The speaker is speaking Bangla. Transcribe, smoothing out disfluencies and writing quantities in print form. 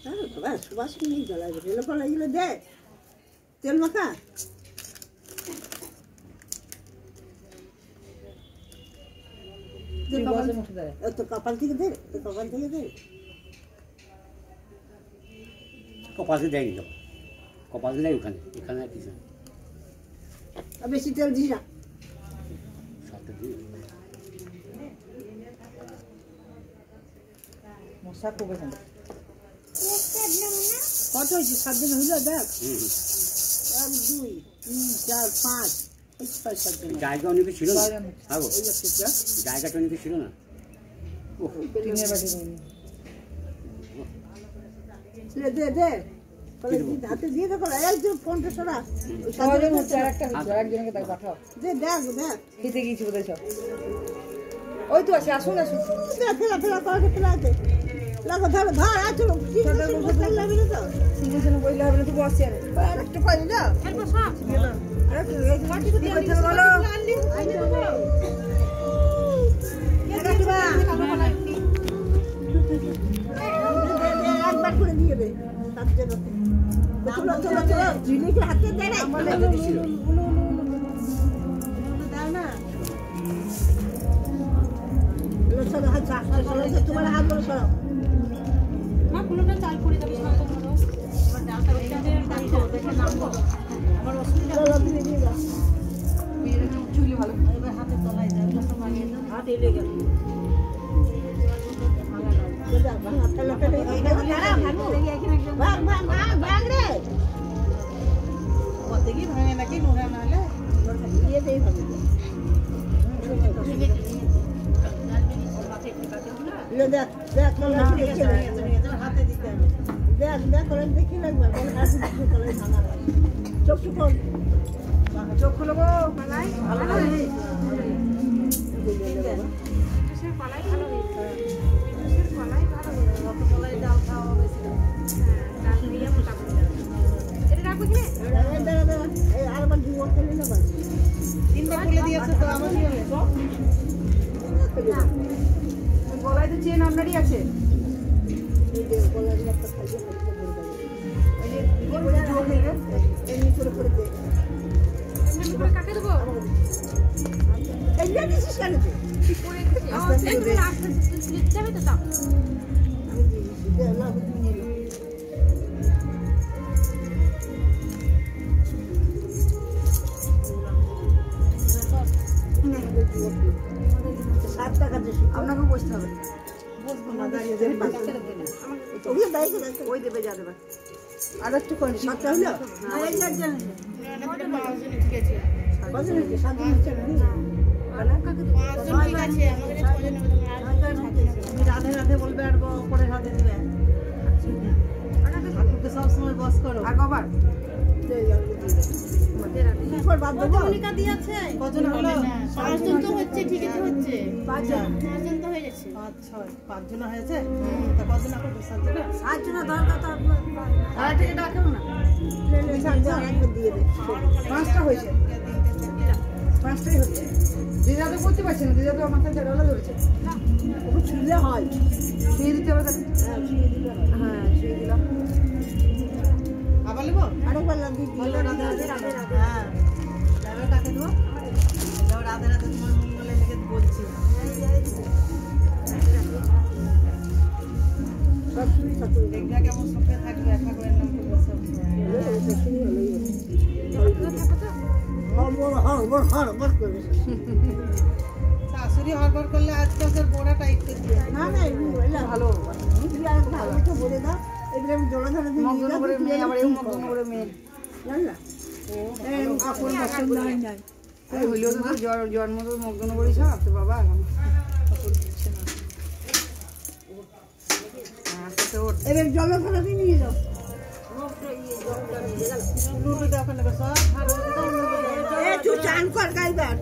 বাবা সুবাস নেই জ্বলা তেল ফল এগুলো দে তেল মাখা তো কপাল থেকে দে তো কপাল থেকে দে কপালে দেয়নি তো কপালে দেয় ওখানে এখানে আর কিছু বেশি তেল দিস না মশা কবে খাবে কত হয়েছে 7 দিন হইলো দেখ 1 2 3 4 5 জায়গা অনেক ছিল না হ্যাঁ গো জায়গাটা অনেক ছিল না দে দে হাতে দিয়ে দেখো একজন ফোনটা সরা একজনকে তাকে পাঠাও দে দেখ দেখ খেতে গিয়েছি বোধ হয় ওই তো আছে আসুন আসুন ফেলা ফেলা করে ফেলাতে লাগো ধর ধর আছো সিংহাসন লাগবে না তো সিংহাসন বইলে হবে না তো বসে আর একটু পাই না খেলবো সব মাটি তো দিয়ে বলো একবার করে দিয়ে দে তার জন্য চলো চলো চলো ঝিলিকে হাতে দে না হাতে দিছিল দাও না চলো হাত চলো তোমার হাত বলো চলো মা পুরোটা চাল করে দেবে সব ধরো এবার ডালটা ওইটাতে দেখে নামবো আবার অসুবিধা চলো তুমি দিয়ে দাও চুলি ভালো এবার হাতে তলায় দাও যত মারিয়ে দাও হাত এলে গেল দেখি ভাঙে নাকি নোরা নাহলে দিয়ে দেই হবে দেখ দেখ হাতে দিতে হবে দেখ দেখ করে দেখি লাগবে চোখ খোল চোখ খুলো গো পালাই ভালো লাগে বিজুসের পালাই ভালো হয়েছে বিজুসের পালাই ভালো হয়েছে কত কলাই ডাল খাওয়া বেশি ডাল দিয়ে মোটা করে এটা রাখবো কি এই আরবার দুটো খেলে না বাস তিনটা খুলে দিয়েছে তো আমার কি হবে গলায় তো চেন আপনারই আছে এই যে গলার একটা খাইয়ে ওই যে করে জোর নেবে এমনি করে করে দে এমনি করে কাটে দেবো এই যে দিছিস কেন তুই করে দিচ্ছি এই তুমি আস্তে স্লিপ যাবে তো দাও আমি দিছি দে না তুমি নিয়ে আপনাকে বসতে হবে বসবো না দাঁড়িয়ে দেবে ওই দাঁড়িয়ে দাঁড়িয়ে ওই দেবে যা দেবে আর একটু করে সাতটা হলো ঠিক আছে কত হয়েছে 7 দিন হচ্ছে না পাঁচজন ঠিক আছে আমাদের ছয়জন তুমি রাধে রাধে বলবে আর পরে রাধে দিবে ঠাকুরকে সবসময় বস করো আর কবার মনিকা দিয়েছে কজন হলো পাঁচজন তো হচ্ছে ঠিকই তো হচ্ছে 5 জন তো হয়ে গেছে 5 জন হয়েছে তা কজন আপনি 7 জন দরকার তো আপনার আর থেকে ডাকেও না একবার দিয়ে দে 5টা হয়েছে 5টাই হচ্ছে দিদা তো করতে পারছে না দিদা তো মাথা ঝাড়ালা ধরেছে ওকে ছুঁলে হয় ছুঁয়ে দিতে হবে হ্যাঁ ছুঁয়ে দিতে হবে হ্যাঁ ছুঁয়ে দিলাম আবার নেবো আরেকবার লাভ দিই রাধে রাধে রাধে রাধে হ্যাঁ ড্রাইভার কাকে দেবো যাও রাধে রাধে তোমার মঙ্গলে লেগে বলছি সব শুনি ঠাকুর দেখবা কেমন সুখে থাকবে একা করে নাম করবে সব শুনি হলোই হড়বড় করে শাশুড়ি হড়বড় করলে আজকে ওদের বড়া টাইট করে দিয়ে না না ভালো ভালো তো বলে দাও এগুলো আমি জোড়া ধরে দিই মগ্ননগরের মেয়ে আবার এই মগ্ননগরের মেয়ে জানলা আপন পছন্দ হয় না হইলেও তো জন্ম তো মগ্ননগরই সব তো বাবা এবার জল ধরে দিয়ে নিয়ে যাও চান কর গাইবার